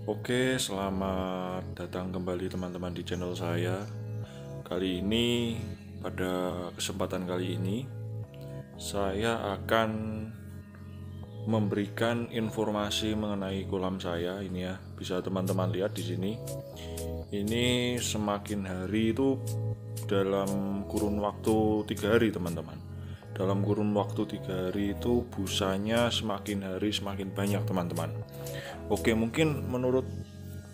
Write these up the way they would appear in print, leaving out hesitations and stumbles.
Oke, selamat datang kembali teman-teman di channel saya. Kali ini, pada kesempatan kali ini, saya akan memberikan informasi mengenai kolam saya. Ini ya, bisa teman-teman lihat di sini. Ini semakin hari itu dalam kurun waktu 3 hari, teman-teman. Dalam kurun waktu 3 hari itu busanya semakin hari semakin banyak, teman-teman. Oke, mungkin menurut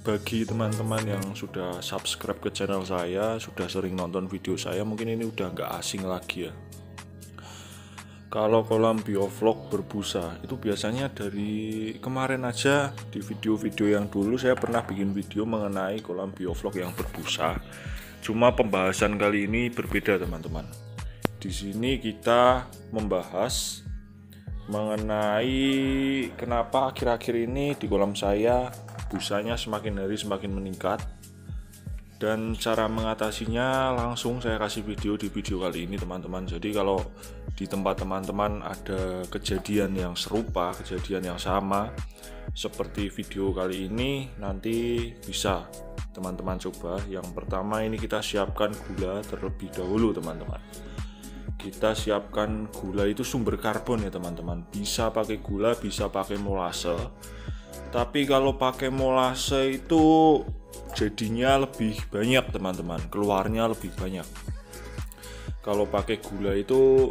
bagi teman-teman yang sudah subscribe ke channel saya, sudah sering nonton video saya, mungkin ini udah nggak asing lagi ya. Kalau kolam biovlog berbusa itu biasanya dari kemarin aja, di video-video yang dulu saya pernah bikin video mengenai kolam biovlog yang berbusa. Cuma pembahasan kali ini berbeda, teman-teman. Di sini kita membahas mengenai kenapa akhir-akhir ini di kolam saya busanya semakin hari semakin meningkat, dan cara mengatasinya langsung saya kasih video di video kali ini, teman-teman. Jadi kalau di tempat teman-teman ada kejadian yang serupa, kejadian yang sama seperti video kali ini, nanti bisa teman-teman coba. Yang pertama, ini kita siapkan gula terlebih dahulu, teman-teman. Kita siapkan gula itu sumber karbon ya, teman-teman. Bisa pakai gula, bisa pakai molase. Tapi kalau pakai molase itu jadinya lebih banyak, teman-teman. Keluarnya lebih banyak. Kalau pakai gula itu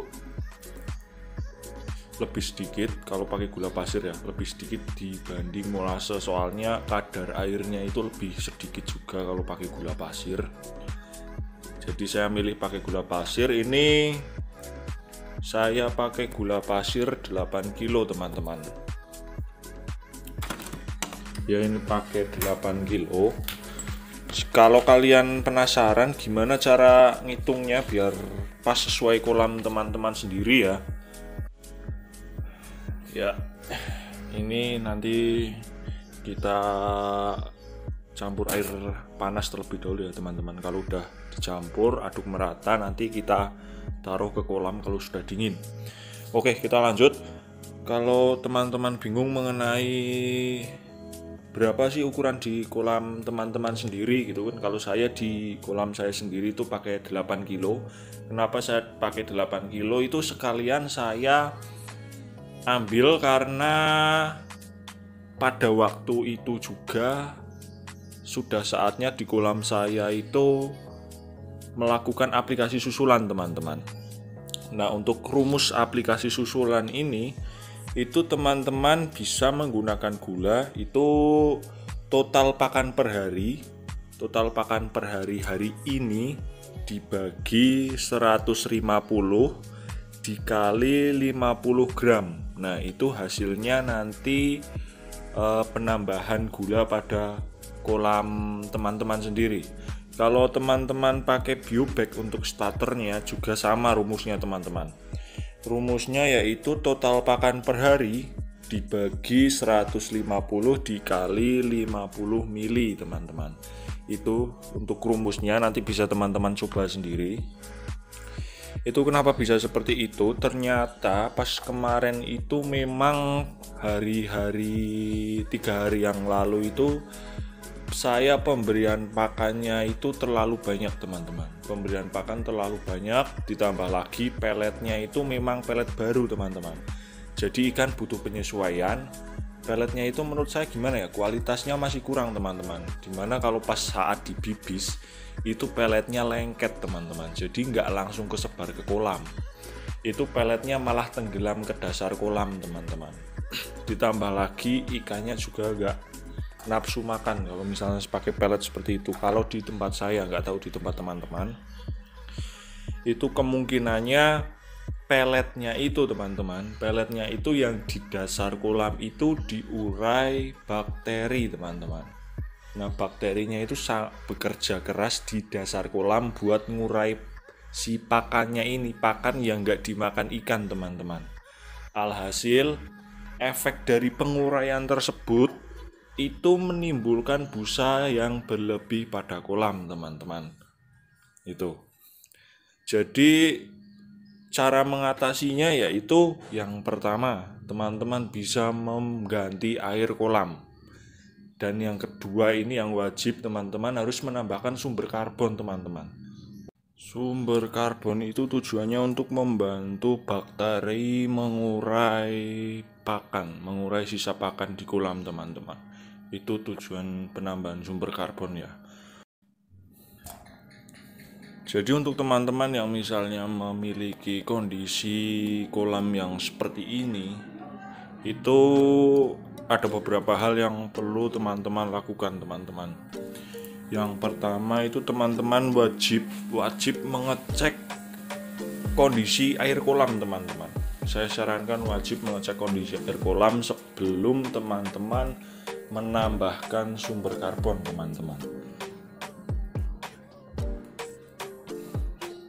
lebih sedikit. Kalau pakai gula pasir ya lebih sedikit dibanding molase. Soalnya kadar airnya itu lebih sedikit juga kalau pakai gula pasir. Jadi saya milih pakai gula pasir. Ini saya pakai gula pasir 8 kilo, teman-teman. Ya, ini pakai 8 kilo. Kalau kalian penasaran gimana cara ngitungnya biar pas sesuai kolam teman-teman sendiri ya. Ya, ini nanti kita campur air panas terlebih dahulu ya, teman-teman. Kalau udah dicampur aduk merata, nanti kita taruh ke kolam kalau sudah dingin. Oke, kita lanjut. Kalau teman-teman bingung mengenai berapa sih ukuran di kolam teman-teman sendiri gitu kan, kalau saya di kolam saya sendiri itu pakai 8 kilo. Kenapa saya pakai 8 kilo? Itu sekalian saya ambil karena pada waktu itu juga sudah saatnya di kolam saya itu melakukan aplikasi susulan, teman-teman. Nah, untuk rumus aplikasi susulan ini itu teman-teman bisa menggunakan gula itu total pakan per hari. Total pakan per hari ini dibagi 150 dikali 50 gram. Nah, itu hasilnya nanti penambahan gula pada kolam teman-teman sendiri. Kalau teman-teman pakai biobag untuk starternya juga sama rumusnya, teman-teman. Rumusnya yaitu total pakan per hari dibagi 150 dikali 50 mili, teman-teman. Itu untuk rumusnya, nanti bisa teman-teman coba sendiri. Itu kenapa bisa seperti itu? Ternyata pas kemarin itu memang hari-hari 3 hari yang lalu itu saya pemberian pakannya itu terlalu banyak, teman-teman. Pemberian pakan terlalu banyak, ditambah lagi peletnya itu memang pelet baru, teman-teman. Jadi ikan butuh penyesuaian. Peletnya itu menurut saya gimana ya, kualitasnya masih kurang, teman-teman. Dimana kalau pas saat dibibis itu peletnya lengket, teman-teman. Jadi nggak langsung kesebar ke kolam. Itu peletnya malah tenggelam ke dasar kolam, teman-teman. Ditambah lagi ikannya juga nggak nafsu makan kalau misalnya pakai pelet seperti itu. Kalau di tempat saya, nggak tahu di tempat teman-teman, itu kemungkinannya peletnya itu, teman-teman, peletnya itu yang di dasar kolam itu diurai bakteri, teman-teman. Nah, bakterinya itu bekerja keras di dasar kolam buat ngurai si pakannya ini, pakan yang nggak dimakan ikan, teman-teman. Alhasil efek dari penguraian tersebut itu menimbulkan busa yang berlebih pada kolam, teman-teman. Itu. Jadi cara mengatasinya yaitu yang pertama, teman-teman bisa mengganti air kolam. Dan yang kedua ini yang wajib teman-teman harus menambahkan sumber karbon teman-teman. Sumber karbon itu tujuannya untuk membantu bakteri mengurai sisa pakan di kolam teman-teman. Itu tujuan penambahan sumber karbon ya. Jadi untuk teman-teman yang misalnya memiliki kondisi kolam yang seperti ini, itu ada beberapa hal yang perlu teman-teman lakukan teman-teman. Yang pertama itu teman-teman wajib mengecek kondisi air kolam teman-teman. Saya sarankan wajib mengecek kondisi air kolam sebelum teman-teman menambahkan sumber karbon teman-teman.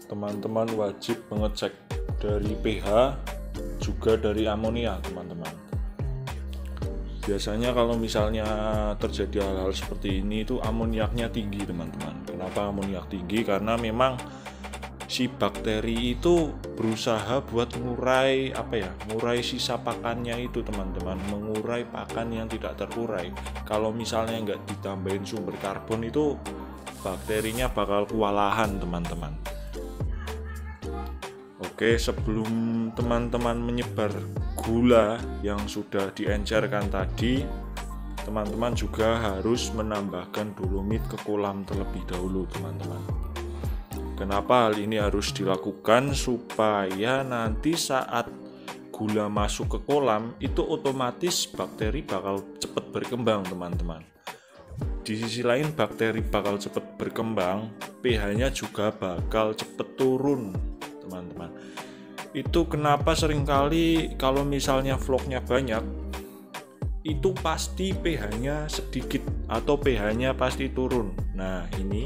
Teman-teman wajib mengecek dari pH juga dari amonia teman-teman. Biasanya kalau misalnya terjadi hal-hal seperti ini itu amoniaknya tinggi teman-teman. Kenapa amoniak tinggi? Karena memang si bakteri itu berusaha buat mengurai sisa pakannya itu teman-teman, mengurai pakan yang tidak terurai. Kalau misalnya nggak ditambahin sumber karbon itu bakterinya bakal kewalahan teman-teman. Oke, sebelum teman-teman menyebar gula yang sudah diencerkan tadi, teman-teman juga harus menambahkan dolomit ke kolam terlebih dahulu teman-teman. Kenapa hal ini harus dilakukan? Supaya nanti saat gula masuk ke kolam itu otomatis bakteri bakal cepat berkembang teman-teman. Di sisi lain bakteri bakal cepat berkembang, pH-nya juga bakal cepat turun teman-teman. Itu kenapa seringkali kalau misalnya vlognya banyak itu pasti pH-nya sedikit atau pH-nya pasti turun. Nah, ini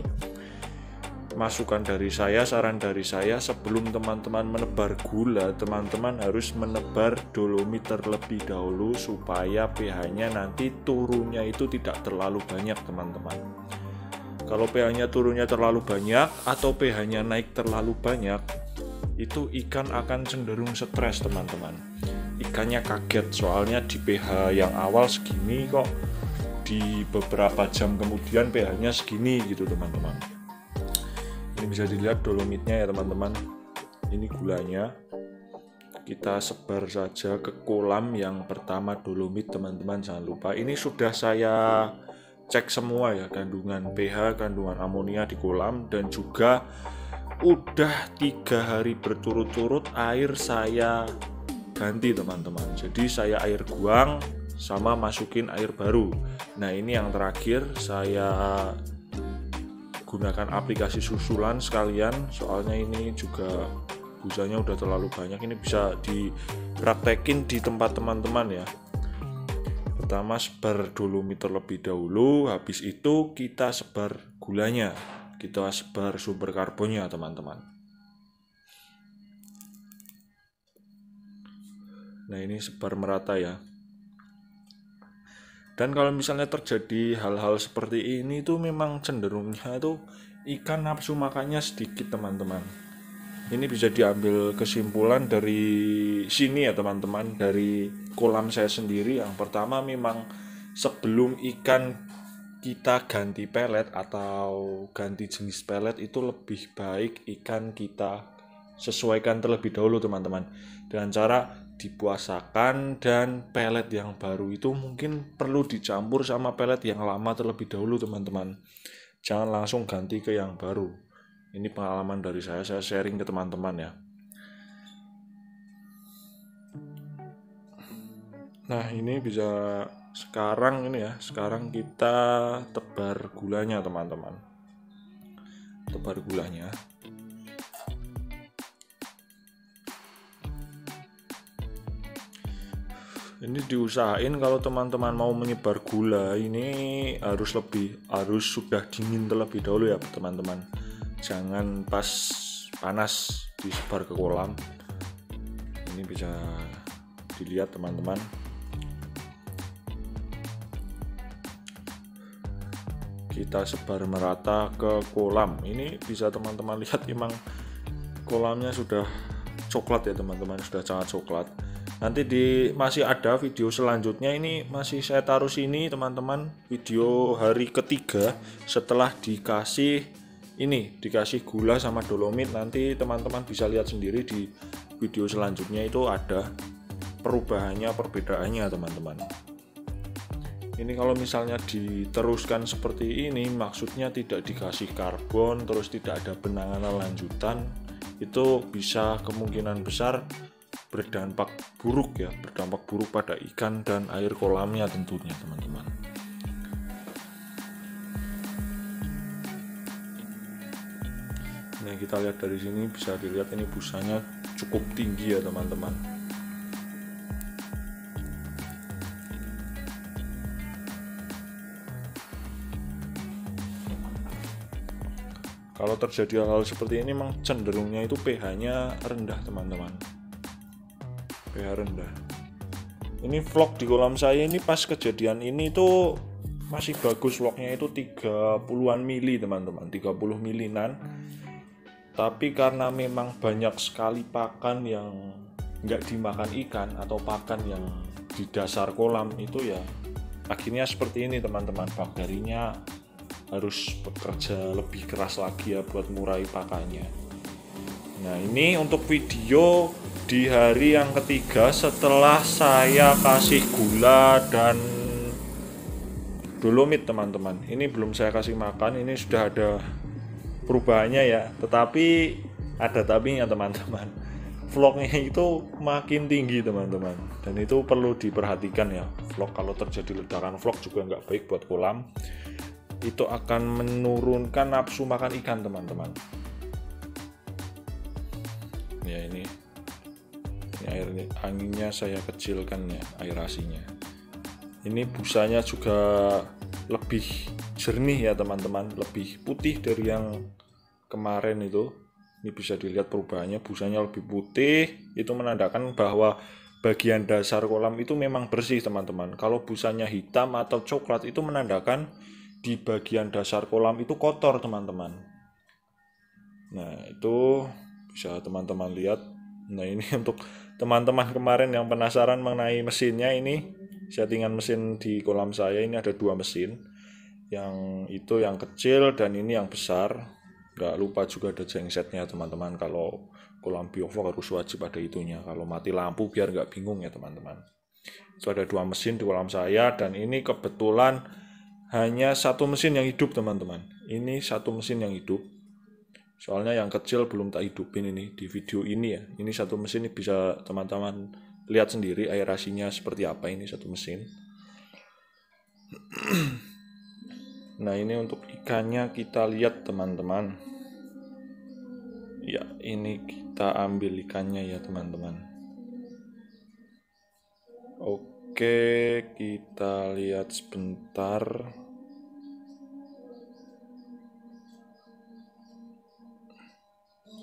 masukan dari saya, saran dari saya, sebelum teman-teman menebar gula, teman-teman harus menebar dolomit terlebih dahulu supaya pH-nya nanti turunnya itu tidak terlalu banyak teman-teman. Kalau pH-nya turunnya terlalu banyak atau pH-nya naik terlalu banyak, itu ikan akan cenderung stres teman-teman. Ikannya kaget soalnya di pH yang awal segini kok di beberapa jam kemudian pH-nya segini gitu teman-teman. Ini bisa dilihat dolomitnya ya teman-teman. Ini gulanya. Kita sebar saja ke kolam yang pertama dolomit teman-teman, jangan lupa. Ini sudah saya cek semua ya, kandungan pH, kandungan amonia di kolam, dan juga udah 3 hari berturut-turut air saya ganti teman-teman. Jadi saya air buang sama masukin air baru. Nah, ini yang terakhir saya gunakan aplikasi susulan sekalian, soalnya ini juga busanya udah terlalu banyak. Ini bisa dipraktekin di tempat teman-teman ya. Pertama sebar dolomit terlebih dahulu, habis itu kita sebar gulanya, kita sebar sumber karbonnya teman-teman. Nah, ini sebar merata ya. Dan kalau misalnya terjadi hal-hal seperti ini tuh memang cenderungnya tuh ikan nafsu makannya sedikit teman-teman. Ini bisa diambil kesimpulan dari sini ya teman-teman, dari kolam saya sendiri. Yang pertama memang sebelum ikan kita ganti pelet atau ganti jenis pelet itu lebih baik ikan kita sesuaikan terlebih dahulu teman-teman, dengan cara dipuasakan, dan pelet yang baru itu mungkin perlu dicampur sama pelet yang lama terlebih dahulu teman-teman. Jangan langsung ganti ke yang baru. Ini pengalaman dari saya sharing ke teman-teman ya. Nah, ini bisa sekarang kita tebar gulanya teman-teman. Tebar gulanya. Ini diusahain kalau teman-teman mau menyebar gula ini harus sudah dingin terlebih dahulu ya teman-teman. Jangan pas panas disebar ke kolam. Ini bisa dilihat teman-teman. Kita sebar merata ke kolam. Ini bisa teman-teman lihat memang kolamnya sudah coklat ya teman-teman, sudah sangat coklat. Nanti masih ada video selanjutnya, ini masih saya taruh sini teman-teman, video hari ketiga setelah dikasih gula sama dolomit. Nanti teman-teman bisa lihat sendiri di video selanjutnya, itu ada perbedaannya teman-teman. Ini kalau misalnya diteruskan seperti ini, maksudnya tidak dikasih karbon terus tidak ada penanganan lanjutan, itu bisa kemungkinan besar berdampak buruk pada ikan dan air kolamnya tentunya teman-teman. Nah, kita lihat dari sini, bisa dilihat ini busanya cukup tinggi ya teman-teman. Kalau terjadi hal seperti ini memang cenderungnya itu pH-nya rendah teman-teman, pH rendah. Ini vlog di kolam saya ini pas kejadian ini tuh masih bagus, vlognya itu 30-an mili teman-teman, 30 milinan. Tapi karena memang banyak sekali pakan yang nggak dimakan ikan atau pakan yang di dasar kolam itu, ya akhirnya seperti ini teman-teman. Bakterinya harus bekerja lebih keras lagi ya buat ngurai pakannya. Nah, ini untuk video di hari yang ketiga setelah saya kasih gula dan dolomit teman-teman. Ini belum saya kasih makan, ini sudah ada perubahannya ya, tetapi ada tapinya teman-teman. Vlognya itu makin tinggi teman-teman, dan itu perlu diperhatikan ya. Vlog kalau terjadi ledakan vlog juga nggak baik buat kolam, itu akan menurunkan nafsu makan ikan teman-teman. Ya, ini airnya, anginnya saya kecilkan ya, aerasinya. Ini busanya juga lebih jernih ya teman-teman, lebih putih dari yang kemarin itu. Ini bisa dilihat perubahannya, busanya lebih putih, itu menandakan bahwa bagian dasar kolam itu memang bersih teman-teman. Kalau busanya hitam atau coklat, itu menandakan di bagian dasar kolam itu kotor teman-teman. Nah, itu bisa teman-teman lihat. Nah, ini untuk teman-teman kemarin yang penasaran mengenai mesinnya, ini settingan mesin di kolam saya ini ada 2 mesin. Yang itu yang kecil dan ini yang besar. Nggak lupa juga ada gensetnya teman-teman. Kalau kolam bioflok harus wajib ada itunya. Kalau mati lampu biar nggak bingung ya teman-teman. Itu ada 2 mesin di kolam saya, dan ini kebetulan hanya 1 mesin yang hidup teman-teman. Ini 1 mesin yang hidup. Soalnya yang kecil belum tak hidupin ini di video ini ya. Ini 1 mesin, ini bisa teman-teman lihat sendiri aerasinya seperti apa, ini 1 mesin. Nah, ini untuk ikannya kita lihat teman-teman. Ya, ini kita ambil ikannya ya teman-teman. Oke, kita lihat sebentar.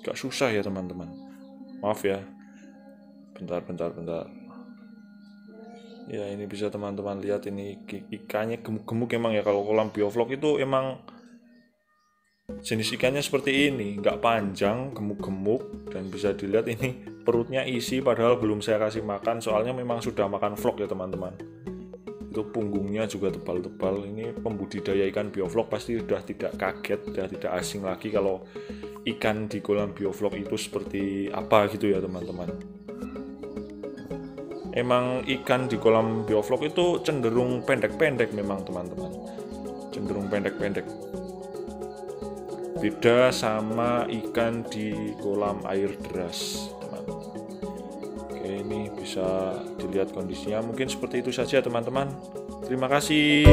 Gak susah ya teman-teman, maaf ya, bentar. Ya, ini bisa teman-teman lihat, ini ikannya gemuk-gemuk emang ya. Kalau kolam bioflok itu emang jenis ikannya seperti ini, nggak panjang, gemuk-gemuk, dan bisa dilihat ini perutnya isi padahal belum saya kasih makan, soalnya memang sudah makan vlog ya teman-teman. Itu punggungnya juga tebal-tebal. Ini pembudidaya ikan bioflok pasti sudah tidak kaget, sudah tidak asing lagi kalau ikan di kolam bioflok itu seperti apa gitu ya teman-teman. Emang ikan di kolam bioflok itu cenderung pendek-pendek memang teman-teman, cenderung pendek-pendek. Beda sama ikan di kolam air deras teman-teman. Oke, ini bisa dilihat kondisinya. Mungkin seperti itu saja teman-teman. Terima kasih.